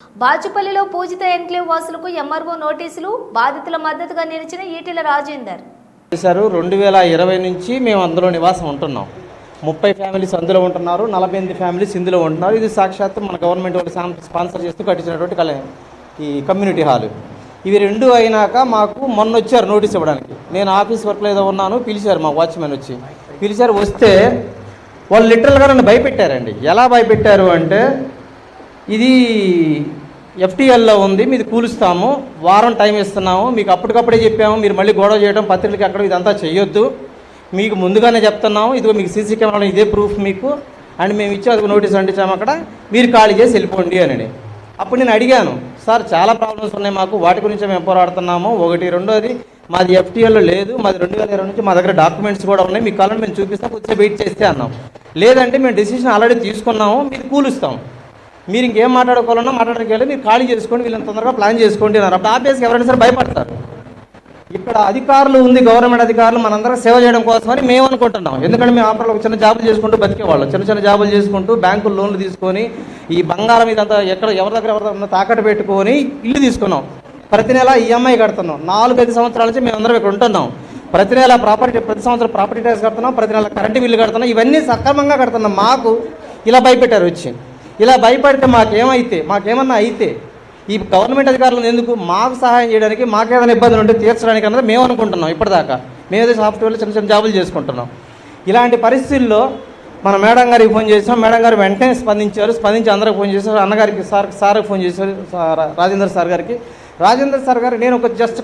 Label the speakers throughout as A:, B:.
A: బాచుపల్లిలో పూజిత enclave వాసులకు MRO నోటీసులు, బాధితుల మద్దతుగా నిలిచిన ఈటెల రాజేందర్.
B: 2020 నుంచి మేము అందులో నివాసం ఉంటున్నాం. 30 ఫ్యామిలీస్ అందులో ఉంటున్నారు, 48 ఫ్యామిలీస్ ఇందులో ఉంటున్నారు. ఇది సాక్షాత్తు మన గవర్నమెంట్ వాళ్ళు స్పాన్సర్ చేస్తూ కట్టించినటువంటి ఈ కమ్యూనిటీ హాల్. ఇవి రెండు అయినాక మాకు మొన్న వచ్చారు నోటీస్ ఇవ్వడానికి. నేను ఆఫీస్ వర్క్లో ఏదో ఉన్నాను, పిలిచారు మా వాచ్మెన్ వచ్చి పిలిచారు. వస్తే వాళ్ళు లిటరల్గా నన్ను భయపెట్టారండి. ఎలా భయపెట్టారు అంటే, ఇది ఎఫ్టీఎల్లో ఉంది, మీది కూలుస్తాము, వారం టైం ఇస్తున్నాము, మీకు అప్పటికప్పుడే చెప్పాము, మీరు మళ్ళీ గొడవ చేయడం పత్రికలకి అక్కడ ఇదంతా చేయొద్దు, మీకు ముందుగానే చెప్తున్నాము, ఇదిగో మీకు సీసీ కెమెరాలో ఇదే ప్రూఫ్ మీకు, అండ్ మేము ఇచ్చే అది నోటీస్ అంటించాము అక్కడ, మీరు ఖాళీ చేసి వెళ్ళిపోండి అని. అప్పుడు నేను అడిగాను, సార్ చాలా ప్రాబ్లమ్స్ ఉన్నాయి మాకు, వాటి గురించి మేము పోరాడుతున్నాము. ఒకటి, రెండోది మాది ఎఫ్టీఎల్లో లేదు, మాది 2020 నుంచి మా దగ్గర డాక్యుమెంట్స్ కూడా ఉన్నాయి, మీకు కావాలని మేము చూపిస్తాం, కొద్దిసేపు వెయిట్ చేస్తే అన్నాం. లేదంటే మేము డెసిషన్ ఆల్రెడీ తీసుకున్నాము, మీరు కూలుస్తాం, మీరు ఇంకేం మాట్లాడుకోవాలన్నా మాట్లాడడానికి మీరు ఖాళీ చేసుకోండి, వీళ్ళని తొందరగా ప్లాన్ చేసుకోండి అన్నారు. అప్పుడు ఆఫీస్కి ఎవరైనా సరే భయపడతారు. ఇక్కడ అధికారులు ఉంది, గవర్నమెంట్ అధికారులు మనందరం సేవ చేయడం కోసమని మేము అనుకుంటున్నాం. ఎందుకంటే మేము ఆపరలో చిన్న జాబులు చేసుకుంటూ బతికేవాళ్ళం, చిన్న జాబులు చేసుకుంటూ బ్యాంకులు లోన్లు తీసుకొని ఈ బంగారం ఇదంతా ఎవరి దగ్గర తాకట్టు పెట్టుకొని ఇల్లు తీసుకున్నాం. ప్రతి నెల ఈఎంఐ కడుతున్నాం. 4-5 సంవత్సరాల నుంచి మేము అందరం ఇక్కడ ఉంటున్నాం. ప్రతి నెల ప్రతి సంవత్సరం ప్రాపర్టీ ట్యాక్స్ కడుతున్నాం, ప్రతి నెల కరెంటు బిల్లు కడుతున్నాం. ఇవన్నీ సక్రమంగా కడుతున్నాం. మాకు ఇలా భయపెట్టారు వచ్చి. ఇలా భయపడితే మాకేమన్నా అయితే ఈ గవర్నమెంట్ అధికారులను ఎందుకు మాకు సహాయం చేయడానికి, మాకేదైనా ఇబ్బందులు ఉంటే తీర్చడానికి అన్నది మేము అనుకుంటున్నాం. ఇప్పటిదాకా మేమేదో సాఫ్ట్వేర్లో చిన్న జాబులు చేసుకుంటున్నాం. ఇలాంటి పరిస్థితుల్లో మన మేడం గారికి ఫోన్ చేసాం. మేడం గారు వెంటనే స్పందించి అందరికి ఫోన్ చేశారు. అన్నగారికి సార్కి ఫోన్ చేశారు, రాజేందర్ సార్ గారికి. రాజేందర్ సార్ గారు, నేను ఒక జస్ట్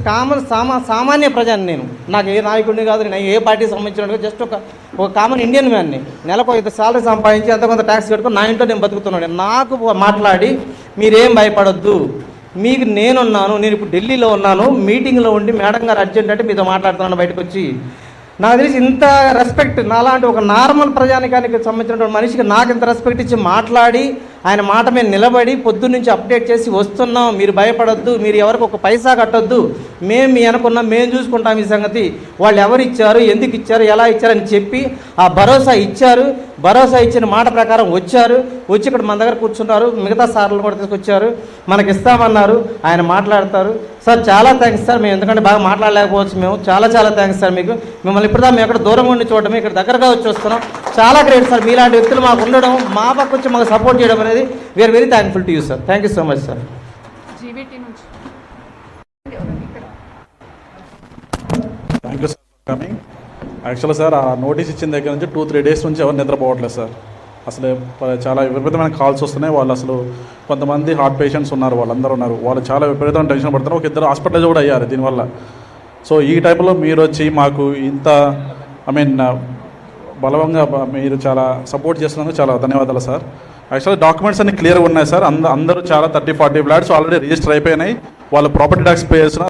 B: సామాన్య ప్రజాని, నేను నాకు ఏ నాయకుడిని కాదు, నేను ఏ పార్టీకి సంబంధించిన జస్ట్ ఒక కామన్ ఇండియన్ మ్యాన్ని. నెలకు ఇంత శాలరీ సంపాదించి అంత కొంత ట్యాక్స్ కట్టుకొని నా ఇంట్లో నేను బతుకుతున్నాను. నాకు మాట్లాడి మీరేం భయపడొద్దు, మీకు నేనున్నాను, నేను ఇప్పుడు ఢిల్లీలో ఉన్నాను, మీటింగ్లో ఉండి మేడం గారు అర్జెంట్ అంటే మీతో మాట్లాడుతున్నాను బయటకు వచ్చి. నాకు తెలిసి ఇంత రెస్పెక్ట్ నాలాంటి ఒక నార్మల్ ప్రజానికానికి సంబంధించినటువంటి మనిషికి నాకు ఇంత రెస్పెక్ట్ ఇచ్చి మాట్లాడి ఆయన మాట మీద నిలబడి పొద్దున్నుంచి అప్డేట్ చేసి వస్తున్నాం, మీరు భయపడొద్దు, మీరు ఎవరికి ఒక పైసా కట్టొద్దు, మేము మీ అనుకున్నాం, మేము చూసుకుంటాం ఈ సంగతి, వాళ్ళు ఎవరు ఇచ్చారు, ఎందుకు ఇచ్చారు, ఎలా ఇచ్చారని చెప్పి ఆ భరోసా ఇచ్చారు. భరోసా ఇచ్చిన మాట ప్రకారం వచ్చి ఇక్కడ మన దగ్గర కూర్చున్నారు. మిగతా సార్లు కూడా తీసుకొచ్చారు, మనకి ఇస్తామన్నారు. ఆయన మాట్లాడతారు. సార్ చాలా థ్యాంక్స్ సార్, మేము ఎందుకంటే బాగా మాట్లాడలేకపోవచ్చు, మేము చాలా థ్యాంక్స్ సార్. మిమ్మల్ని ఇప్పుడు మేము ఎక్కడ దూరంగా ఉండి చూడటం, ఇక్కడ దగ్గరగా వచ్చి వస్తున్నాం. చాలా గ్రేట్ సార్, మీలాంటి వ్యక్తులు మాకు ఉండడం, మా పక్క వచ్చి మాకు సపోర్ట్ చేయడం అనేది we are very thankful to you sir. Thank you so much sir.
C: Thank you sir for coming. యాక్చువల్గా సార్, ఆ నోటీస్ ఇచ్చిన దగ్గర నుంచి 2-3 డేస్ నుంచి ఎవరు నిద్రపోవట్లేదు సార్. అసలు చాలా విపరీతమైన కాల్స్ వస్తున్నాయి. వాళ్ళు అసలు కొంతమంది హార్ట్ పేషెంట్స్ ఉన్నారు, వాళ్ళందరూ ఉన్నారు, వాళ్ళు చాలా విపరీతమైన టెన్షన్ పడుతున్నారు. ఒక 2 హాస్పిటల్స్ కూడా అయ్యారు దీనివల్ల. సో ఈ టైప్లో మీరు వచ్చి మాకు ఇంత బలవంగా మీరు చాలా సపోర్ట్ చేస్తున్నందుకు చాలా ధన్యవాదాలు సార్. యాక్చువల్గా డాక్యుమెంట్స్ అన్ని క్లియర్గా ఉన్నాయి సార్. అందరూ చాలా 30-40 ఫ్లాట్స్ ఆల్రెడీ రిజిస్టర్ అయిపోయినాయి. వాళ్ళు ప్రాపర్టీ ట్యాక్స్ పే చేస్తున్నారు.